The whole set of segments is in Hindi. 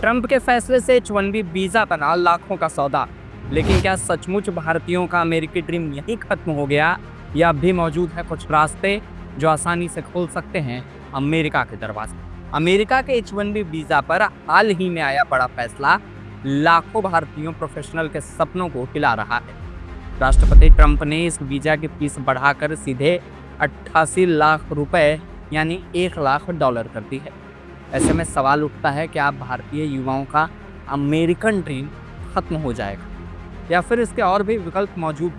ट्रंप के फैसले से H1B वीजा बना लाखों का सौदा। लेकिन क्या सचमुच भारतीयों का अमेरिकी ड्रीम यहीं खत्म हो गया या अब भी मौजूद है कुछ रास्ते जो आसानी से खोल सकते हैं अमेरिका के दरवाजे? अमेरिका के H1B वीजा पर हाल ही में आया बड़ा फैसला लाखों भारतीयों प्रोफेशनल के सपनों को हिला रहा है। राष्ट्रपति ट्रंप ने इस वीजा की फीस बढ़ाकर सीधे 88 लाख रुपए यानी $1 लाख कर दी है। ऐसे में सवाल उठता है कि आप भारतीय युवाओं का अमेरिकन ड्रीम खत्म हो जाएगा या फिर इसके और भी विकल्प मौजूद?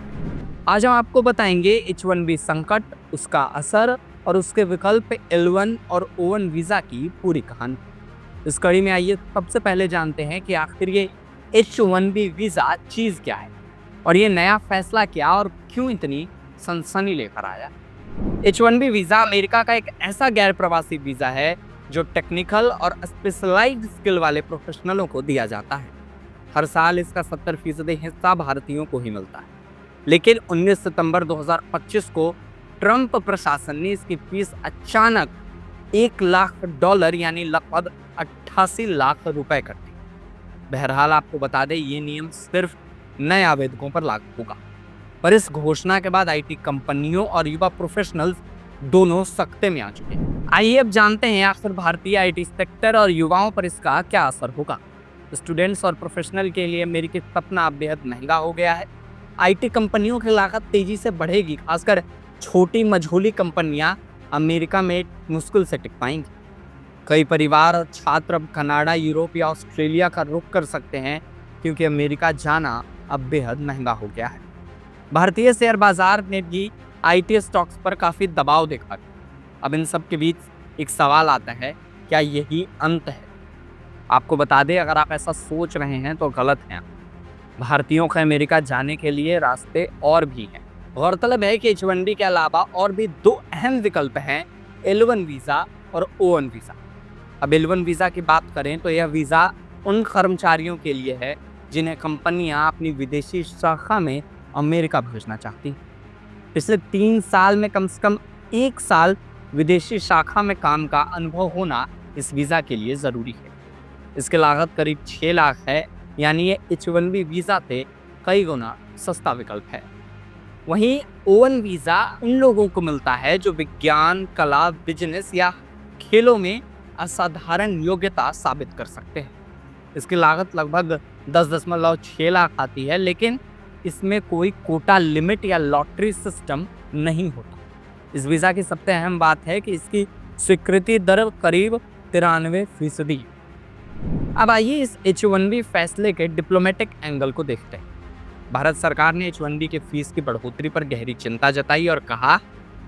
आज हम आपको बताएंगे H1B संकट, उसका असर और उसके विकल्प L1 और O1 वीज़ा की पूरी कहानी। इस कड़ी में आइए सबसे पहले जानते हैं कि आखिर ये H1B वीज़ा चीज़ क्या है और ये नया फैसला क्या और क्यों इतनी सनसनी लेकर आया। H1B वीज़ा अमेरिका का एक ऐसा गैर प्रवासी वीज़ा है जो टेक्निकल और स्पेशलाइज्ड स्किल वाले प्रोफेशनलों को दिया जाता है। हर साल इसका 70% हिस्सा भारतीयों को ही मिलता है। लेकिन 19 सितंबर 2025 को ट्रंप प्रशासन ने इसकी फीस अचानक $1 लाख यानी लगभग 88 लाख रुपए कर दी। बहरहाल आपको बता दें ये नियम सिर्फ नए आवेदकों पर लागू होगा, पर इस घोषणा के बाद IT कंपनियों और युवा प्रोफेशनल्स दोनों सख्ते में आ चुके हैं। आइए अब जानते हैं आखिर भारतीय IT सेक्टर और युवाओं पर इसका क्या असर होगा। स्टूडेंट्स और प्रोफेशनल के लिए अमेरिकी सपना अब बेहद महंगा हो गया है। IT कंपनियों की लागत तेजी से बढ़ेगी, खासकर छोटी मझोली कंपनियां अमेरिका में मुश्किल से टिक पाएंगी। कई परिवार और छात्र अब कनाडा, यूरोप या ऑस्ट्रेलिया का रुख कर सकते हैं क्योंकि अमेरिका जाना अब बेहद महंगा हो गया है। भारतीय शेयर बाजार ने भी IT स्टॉक्स पर काफ़ी दबाव देखा। अब इन सब के बीच एक सवाल आता है, क्या यही अंत है? आपको बता दें अगर आप ऐसा सोच रहे हैं तो गलत हैं। भारतीयों के अमेरिका जाने के लिए रास्ते और भी हैं। गौरतलब है कि H1B के अलावा और भी 2 अहम विकल्प हैं, L1 वीज़ा और O1 वीज़ा। अब L1 वीज़ा की बात करें तो यह वीज़ा उन कर्मचारियों के लिए है जिन्हें कंपनियां अपनी विदेशी शाखा में अमेरिका भेजना चाहती हैं। पिछले 3 साल में कम से कम 1 साल विदेशी शाखा में काम का अनुभव होना इस वीज़ा के लिए ज़रूरी है। इसकी लागत करीब 6 लाख है, यानी ये H1B वीज़ा से कई गुना सस्ता विकल्प है। वहीं O1 वीज़ा उन लोगों को मिलता है जो विज्ञान, कला, बिजनेस या खेलों में असाधारण योग्यता साबित कर सकते हैं। इसकी लागत लगभग 10.6 लाख आती है, लेकिन इसमें कोई कोटा लिमिट या लॉटरी सिस्टम नहीं होता। इस वीज़ा की सबसे अहम बात है कि इसकी स्वीकृति दर करीब 93%। अब आइए इस H1B फैसले के डिप्लोमेटिक एंगल को देखते हैं। भारत सरकार ने H1B की फीस की बढ़ोतरी पर गहरी चिंता जताई और कहा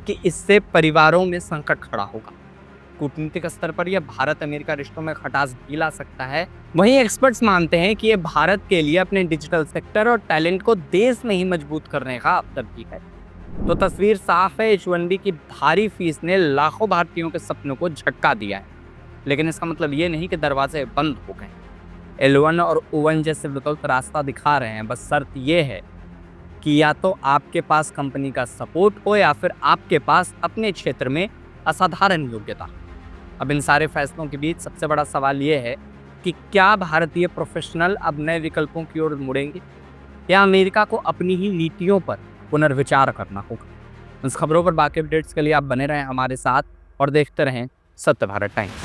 कि इससे परिवारों में संकट खड़ा होगा। कूटनीतिक स्तर पर यह भारत अमेरिका रिश्तों में खटास भी ला सकता है। वहीं एक्सपर्ट्स मानते हैं कि यह भारत के लिए अपने डिजिटल सेक्टर और टैलेंट को देश में ही मजबूत करने का अवसर भी है। तो तस्वीर साफ है, H1B की भारी फीस ने लाखों भारतीयों के सपनों को झटका दिया है, लेकिन इसका मतलब ये नहीं कि दरवाजे बंद हो गए। L1 और O1 जैसे विकल्प रास्ता दिखा रहे हैं, बस शर्त ये है कि या तो आपके पास कंपनी का सपोर्ट हो या फिर आपके पास अपने क्षेत्र में असाधारण योग्यता। अब इन सारे फैसलों के बीच सबसे बड़ा सवाल ये है कि क्या भारतीय प्रोफेशनल अब नए विकल्पों की ओर मुड़ेंगे या अमेरिका को अपनी ही नीतियों पर पुनर्विचार करना होगा। इस खबरों पर बाकी अपडेट्स के लिए आप बने रहें हमारे साथ और देखते रहें सत्य भारत टाइम्स।